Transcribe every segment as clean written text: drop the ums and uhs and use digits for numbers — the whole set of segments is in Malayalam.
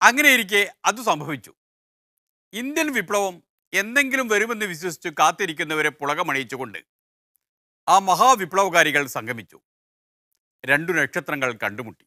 അങ്ങനെയിരിക്കെ അത് സംഭവിച്ചു. ഇന്ത്യൻ വിപ്ലവം എന്തെങ്കിലും വരുമെന്ന് വിശ്വസിച്ച് കാത്തിരിക്കുന്നവരെ പുളകമണിയിച്ചുകൊണ്ട് ആ മഹാവിപ്ലവകാരികൾ സംഗമിച്ചു. 2 നക്ഷത്രങ്ങൾ കണ്ടുമുട്ടി.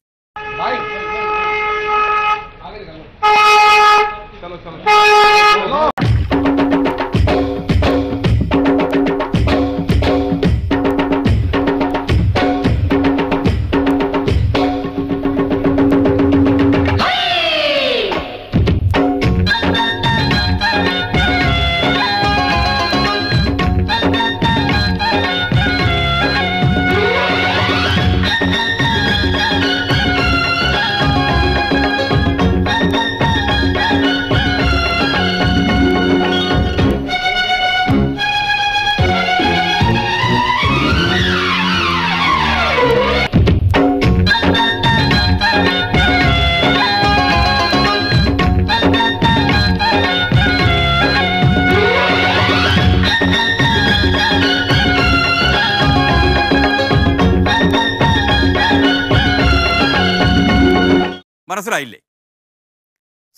മനസ്സിലായില്ലേ?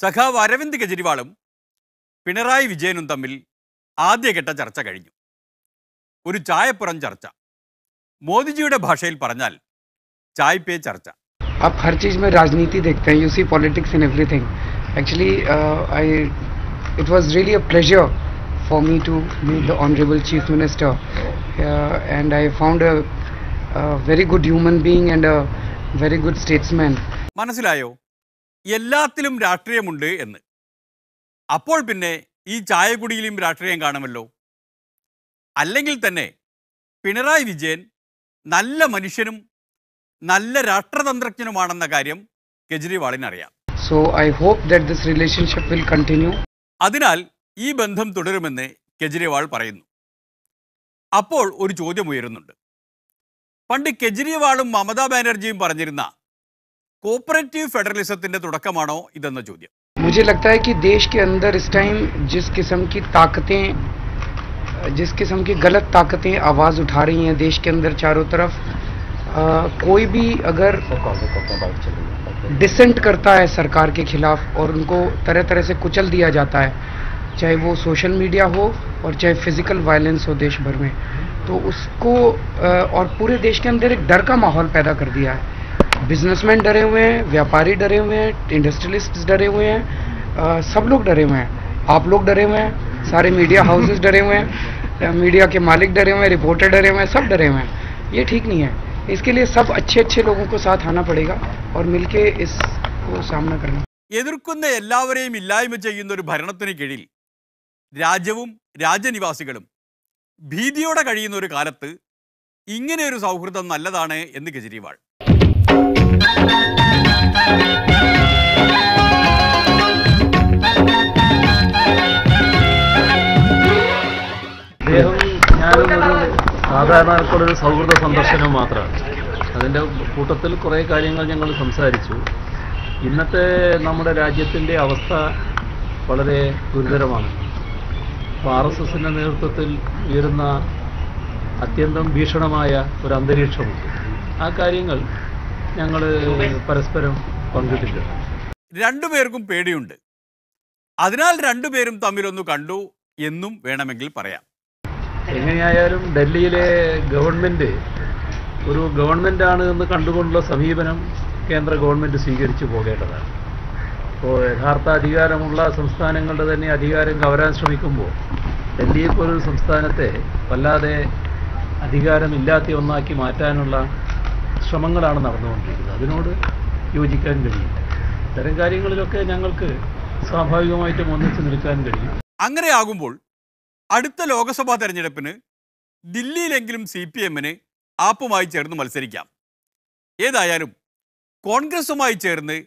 സഖാവ് അരവിന്ദ് കെജ്രിവാളും പിണറായി വിജയനും തമ്മിൽ ആദ്യഘട്ട ചർച്ച കഴിഞ്ഞു. ഒരു ചായപ്പുറം ചർച്ച. മോദിജിയുടെ ഭാഷയിൽ പറഞ്ഞാൽ चाय पे चर्चा. आप हर चीज़ में राजनीति देखते हैं, you see politics in everything. Actually, it was really a pleasure for me to meet the Honorable Chief Minister, and I found a very good human being and a very good statesman. മനസ്സിലായോ? എല്ലാത്തിലും രാഷ്ട്രീയമുണ്ട് എന്ന്. അപ്പോൾ പിന്നെ ഈ ചായകുടിയിലും രാഷ്ട്രീയം കാണുമല്ലോ. അല്ലെങ്കിൽ തന്നെ പിണറായി വിജയൻ നല്ല മനുഷ്യനും നല്ല രാഷ്ട്രതന്ത്രജ്ഞനുമാണെന്ന കാര്യം കെജ്രിവാളിനറിയാം. So I hope that this relationship will continue. അതിനാൽ ഈ ബന്ധം തുടരുമെന്ന് കെജ്രിവാൾ പറയുന്നു. അപ്പോൾ ഒരു ചോദ്യം ഉയരുന്നുണ്ട്. പണ്ട് കെജ്രിവാളും മമതാ ബാനർജിയും പറഞ്ഞിരുന്ന കോപ്പറേറ്റീവ് ഫെഡറലിസത്തിന്റെ തുടക്കമാണോ ഇതെന്ന ചോദ്യം. मुझे लगता है कि देश के अंदर इस टाइम जिस किस्म की ताकतें, जिस किस्म की गलत ताकतें आवाज़ उठा रही हैं देश के अंदर चारों तरफ, कोई भी अगर डिसेंट करता है सरकार के खिलाफ और उनको तरह तरह से कुचल दिया जाता है, चाहे वो सोशल मीडिया हो और चाहे फिजिकल वायलेंस हो देश भर में, तो उसको और पूरे देश के अंदर एक डर का माहौल पैदा कर दिया है. बिजनेसमैन डरे हुए हैं, व्यापारी डरे हुए हैं, इंडस्ट्रियलिस्ट डरे हुए हैं, सब लोग डरे हुए हैं, आप लोग डरे हुए हैं, सारे मीडिया हाउसेस डरे हुए हैं, मीडिया के मालिक डरे हुए हैं, रिपोर्टर डरे हुए हैं, सब डरे हुए हैं. ये ठीक नहीं है. इसके लिए सब अच्छे अच्छे लोगों को साथ आना पड़ेगा और मिलके इसको सामना करना. എതിർക്കുന്ന എല്ലാവരെയും ഇല്ലായ്മ ചെയ്യുന്ന ഒരു ഭരണത്തിന് കീഴിൽ രാജ്യവും രാജ്യനിവാസികളും ഭീതിയോടെ കഴിയുന്ന ഒരു കാലത്ത് ഇങ്ങനെ ഒരു സൗഹൃദം നല്ലതാണ് എന്ന് കെജ്രിവാൾ. സാധാരണക്കാരുടെ ഒരു സൗഹൃദ സന്ദർശനം മാത്രമാണ്. അതിൻ്റെ കൂട്ടത്തിൽ കുറേ കാര്യങ്ങൾ ഞങ്ങൾ സംസാരിച്ചു. ഇന്നത്തെ നമ്മുടെ രാജ്യത്തിൻ്റെ അവസ്ഥ വളരെ ഗുരുതരമാണ്. അപ്പോൾ RSSൻ്റെ നേതൃത്വത്തിൽ ഉയരുന്ന അത്യന്തം ഭീഷണമായ ഒരു അന്തരീക്ഷമുണ്ട്. ആ കാര്യങ്ങൾ ഞങ്ങൾ പരസ്പരം പങ്കിട്ടിട്ടുണ്ട്. രണ്ടുപേർക്കും പേടിയുണ്ട്. അതിനാൽ രണ്ടുപേരും തമ്മിലൊന്ന് കണ്ടു എന്നും വേണമെങ്കിൽ പറയാം. എങ്ങനെയായാലും ഡൽഹിയിലെ ഗവൺമെൻറ് ഒരു ഗവൺമെൻറ്റാണ് എന്ന് കണ്ടുകൊണ്ടുള്ള സമീപനം കേന്ദ്ര ഗവൺമെൻറ് സ്വീകരിച്ചു പോകേണ്ടതാണ്. അപ്പോൾ യഥാർത്ഥ അധികാരമുള്ള സംസ്ഥാനങ്ങളുടെ തന്നെ അധികാരം കവരാൻ ശ്രമിക്കുമ്പോൾ ഡൽഹിയെപ്പോലൊരു സംസ്ഥാനത്തെ വല്ലാതെ അധികാരമില്ലാത്ത ഒന്നാക്കി മാറ്റാനുള്ള ശ്രമങ്ങളാണ് നടന്നുകൊണ്ടിരിക്കുന്നത്. അതിനോട് യോജിക്കാൻ കഴിയില്ല. ഇത്തരം കാര്യങ്ങളിലൊക്കെ ഞങ്ങൾക്ക് സ്വാഭാവികമായിട്ടും ഒന്നിച്ചു നിൽക്കാൻ കഴിയും. അങ്ങനെയാകുമ്പോൾ അടുത്ത ലോക്സഭാ തെരഞ്ഞെടുപ്പിന് ദില്ലിയിലെങ്കിലും CPMന് ആപ്പുമായി ചേർന്ന് മത്സരിക്കാം. ഏതായാലും കോൺഗ്രസുമായി ചേർന്ന്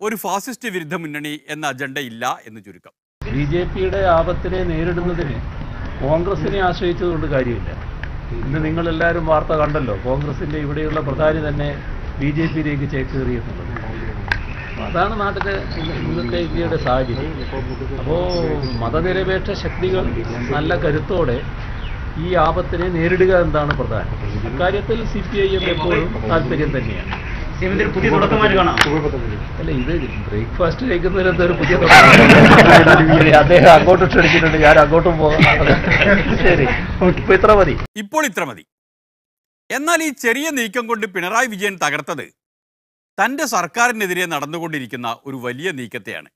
ഒരു ഫാസിസ്റ്റ് വിരുദ്ധ മുന്നണി എന്ന അജണ്ട ഇല്ല എന്ന് ചുരുക്കം. BJPയുടെ ആപത്തിനെ നേരിടുന്നതിന് കോൺഗ്രസിനെ ആശ്രയിച്ചതുകൊണ്ട് കാര്യമില്ല. ഇന്ന് നിങ്ങളെല്ലാവരും വാർത്ത കണ്ടല്ലോ, കോൺഗ്രസിൻ്റെ ഇവിടെയുള്ള പ്രധാനി തന്നെ BJPയിലേക്ക് ചേക്കേറിയിട്ടുള്ളത്. അതാണ് നാട്ടിലെ ഇന്നത്തെ ഇന്ത്യയുടെ സാഹചര്യം. അപ്പോൾ മതനിരപേക്ഷ ശക്തികൾ നല്ല കരുത്തോടെ ഈ ആപത്തിനെ നേരിടുക എന്നതാണ് പ്രധാനം. അക്കാര്യത്തിൽ CPIM എപ്പോഴും താല്പര്യം തന്നെയാണ്. പുതിയ തുടക്കമായിട്ട് കാണാം. അല്ല, ഇത് ബ്രേക്ക്ഫാസ്റ്റ് കഴിക്കുന്നതിന് എന്തൊരു പുതിയ തുടക്കം. അദ്ദേഹം അങ്ങോട്ട് ക്ഷണിച്ചിട്ടുണ്ട്, ഞാൻ അങ്ങോട്ടും പോകാം. ശരി, ഇപ്പൊ ഇത്ര മതി. ഇപ്പോൾ ഇത്ര മതി. എന്നാൽ ഈ ചെറിയ നീക്കം കൊണ്ട് പിണറായി വിജയൻ തകർത്തത് തൻ്റെ സർക്കാരിനെതിരെ നടന്നുകൊണ്ടിരിക്കുന്ന ഒരു വലിയ നീക്കത്തെയാണ്.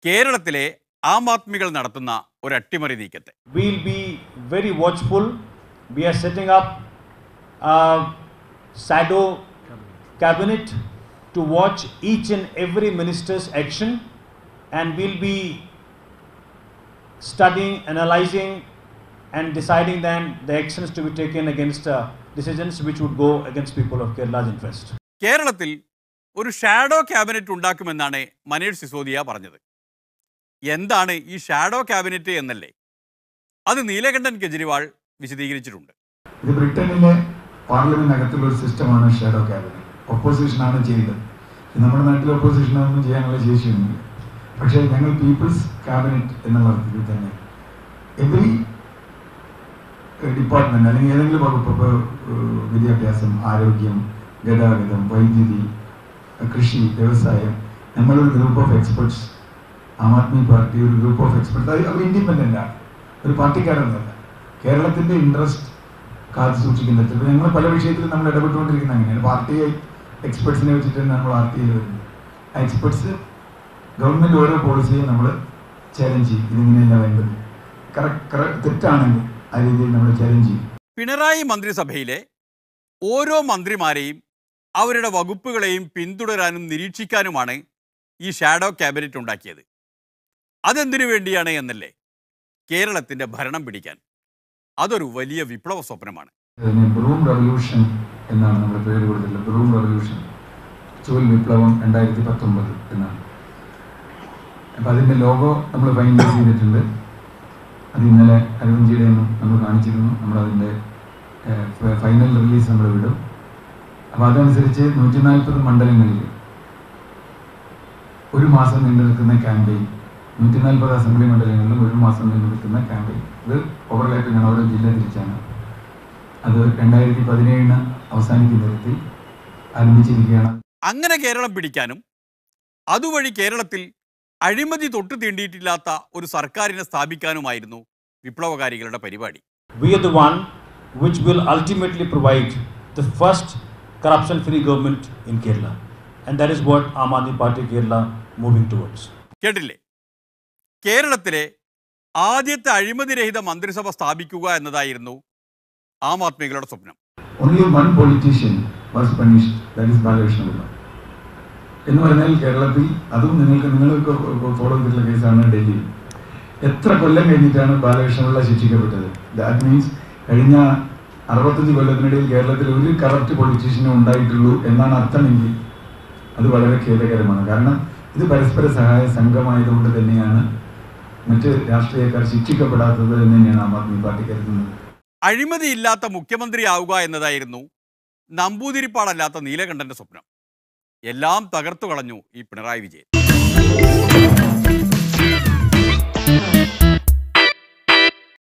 കേരളത്തിലെ ആം ആദ്മികൾ നടത്തുന്ന ഒരു അട്ടിമറി നീക്കത്തെ. We'll be very watchful. We are setting up a shadow cabinet to watch each and every minister's action, and we'll be studying, analyzing and deciding then the actions to be taken against decisions which would go against people of Kerala's interest. കേരളത്തിൽ ഒരു ഷാഡോ ക്യാബിനറ്റ് ഉണ്ടാക്കുമെന്നാണ് മനീഷ് സിസോദിയ പറഞ്ഞത്. എന്താണ് ഈ ഷാഡോ ക്യാബിനറ്റ് എന്നല്ലേ? അത് നീലകണ്ഠൻ കെജ്രിവാൾ വിശദീകരിച്ചിട്ടുണ്ട്. ഇത് ബ്രിട്ടനിലെ പാർലമെന്റിനകത്തുള്ള ഒരു സിസ്റ്റമാണ് ഷാഡോ ക്യാബിനറ്റ്. ഒപ്പോസിഷനാണ് ചെയ്തത്. നമ്മുടെ നാട്ടിൽ ഒപ്പോസിഷനൊന്നും ചെയ്യാനുള്ള ശേഷിയൊന്നുമില്ല. പക്ഷേ ഞങ്ങൾ പീപ്പിൾസ് ക്യാബിനറ്റ് എന്നുള്ള അർത്ഥത്തിൽ തന്നെ എവറി ഡിപ്പാർട്ട്മെന്റ് അല്ലെങ്കിൽ ഏതെങ്കിലും വകുപ്പ്, ഇപ്പോൾ വിദ്യാഭ്യാസം, ആരോഗ്യം, ഗതാഗതം, വൈദ്യുതി, കൃഷി, വ്യവസായം, നമ്മളൊരു group of experts, Aam Aadmi party ഒരു ഗ്രൂപ്പ് ഓഫ് എക്സ്പെർട്സ്, അവർ ഇൻഡിപെൻഡൻ്റ് ആണ്, ഒരു പാർട്ടിക്കാരൊന്നുമല്ല. കേരളത്തിൻ്റെ ഇൻട്രസ്റ്റ് കാത്തു സൂക്ഷിക്കുന്നിടത്ത് ഇപ്പോൾ ഞങ്ങൾ പല വിഷയത്തിലും നമ്മൾ ഇടപെട്ടുകൊണ്ടിരിക്കുന്നത് അങ്ങനെയാണ്. പാർട്ടിയെ എക്സ്പെർട്സിനെ വെച്ചിട്ട് തന്നെ നമ്മൾ ആർ ടി ഐയിൽ വരുന്നത്. ആ എക്സ്പെർട്സ് ഗവൺമെൻറ് ഓരോ പോളിസിയും നമ്മൾ ചാലഞ്ച് ചെയ്യും. ഇതിങ്ങനെയല്ല വേണ്ടത്, തെറ്റാണെങ്കിൽ ആ രീതിയിൽ നമ്മൾ ചാലഞ്ച് ചെയ്യും. പിണറായി മന്ത്രിസഭയിലെ ഓരോ മന്ത്രിമാരെയും അവരുടെ വകുപ്പുകളെയും പിന്തുടരാനും നിരീക്ഷിക്കാനുമാണ് ഈ ഷാഡോ ക്യാബിനറ്റ് ഉണ്ടാക്കിയത്. അതെന്തിനു വേണ്ടിയാണ് എന്നല്ലേ? കേരളത്തിൻ്റെ ഭരണം പിടിക്കാൻ. അതൊരു വലിയ വിപ്ലവ സ്വപ്നമാണ്. ബ്രൂം റവല്യൂഷൻ എന്നാണ് നമ്മൾ പേര് കൊടുത്തിട്ടുള്ളത്. ബ്രൂം റവല്യൂഷൻ, ചുവൽ വിപ്ലവം 2019 എന്നാണ്. അപ്പം അതിൻ്റെ ലോഗോ നമ്മൾ ഫൈനലൈസ് ചെയ്തിട്ടുണ്ട്. അത് ഇന്നലെ അരവിന്ദ്ജിയുടെ നമ്മൾ കാണിച്ചിരുന്നു. നമ്മളതിൻ്റെ ഫൈനൽ റിലീസ് നമ്മൾ വിടും. അപ്പോൾ അതനുസരിച്ച് 140 മണ്ഡലങ്ങളിൽ ഒരു മാസം നീണ്ടു നിൽക്കുന്ന ക്യാമ്പയിൻ, 140 അസംബ്ലി മണ്ഡലങ്ങളിലും ഒരു മാസം നീണ്ടു നിൽക്കുന്ന ക്യാമ്പയിൻ. ഇത് ഓവർലാപ്പിംഗ് ആണ്, ഓരോ ജില്ല തിരിച്ചാണ്. അത് 2017 അവസാനിക്കുന്ന തരത്തിൽ ആരംഭിച്ചിരിക്കുകയാണ്. അങ്ങനെ കേരളം പിടിക്കാനും അതുവഴി കേരളത്തിൽ അഴിമതി തൊട്ട് തീണ്ടിയിട്ടില്ലാത്ത ഒരു സർക്കാരിനെ സ്ഥാപിക്കാനുമായിരുന്നു വിപ്ലവകാരികളുടെ പരിപാടി. We are the one which will ultimately provide the first corruption-free government in Kerala, and that is what Aam Aadmi Party Kerala moving towards. കേട്ടില്ലേ? കേരളത്തിലെ ആദ്യത്തെ അഴിമതിരഹിത മന്ത്രിസഭ സ്ഥാപിക്കുക എന്നതായിരുന്നു ആം ആദ്മികളുടെ സ്വപ്നം. Only one politician was punished, that is Balakrishna Pillai. എന്ന് പറഞ്ഞാൽ കേരളത്തിൽ, അതും നിങ്ങൾക്ക് ഫോളോ ചെയ്തിട്ടുള്ള കേസാണ് ഡൽഹി. എത്ര കൊല്ലം കഴിഞ്ഞിട്ടാണ് ബാലകൃഷ്ണപിള്ള ശിക്ഷിക്കപ്പെട്ടത്? ദാറ്റ് മീൻസ് കഴിഞ്ഞ 65 കൊല്ലത്തിനിടയിൽ കേരളത്തിൽ ഒരു കറപ്റ്റ് പൊളിറ്റീഷ്യനും ഉണ്ടായിട്ടുള്ളൂ എന്നാണ് അർത്ഥമെങ്കിൽ അത് വളരെ ഖേദകരമാണ്. കാരണം ഇത് പരസ്പര സഹായ സംഘമായതുകൊണ്ട് തന്നെയാണ് മറ്റ് രാഷ്ട്രീയക്കാർ ശിക്ഷിക്കപ്പെടാത്തത് എന്ന് തന്നെയാണ് ആം ആദ്മി പാർട്ടി കരുതുന്നത്. അഴിമതിയില്ലാത്ത മുഖ്യമന്ത്രിയാവുക എന്നതായിരുന്നു നമ്പൂതിരിപ്പാടല്ലാത്ത നീലകണ്ഠന്റെ സ്വപ്നം. എല്ലാം തകർത്തു കളഞ്ഞു ഈ പിണറായി വിജയൻ.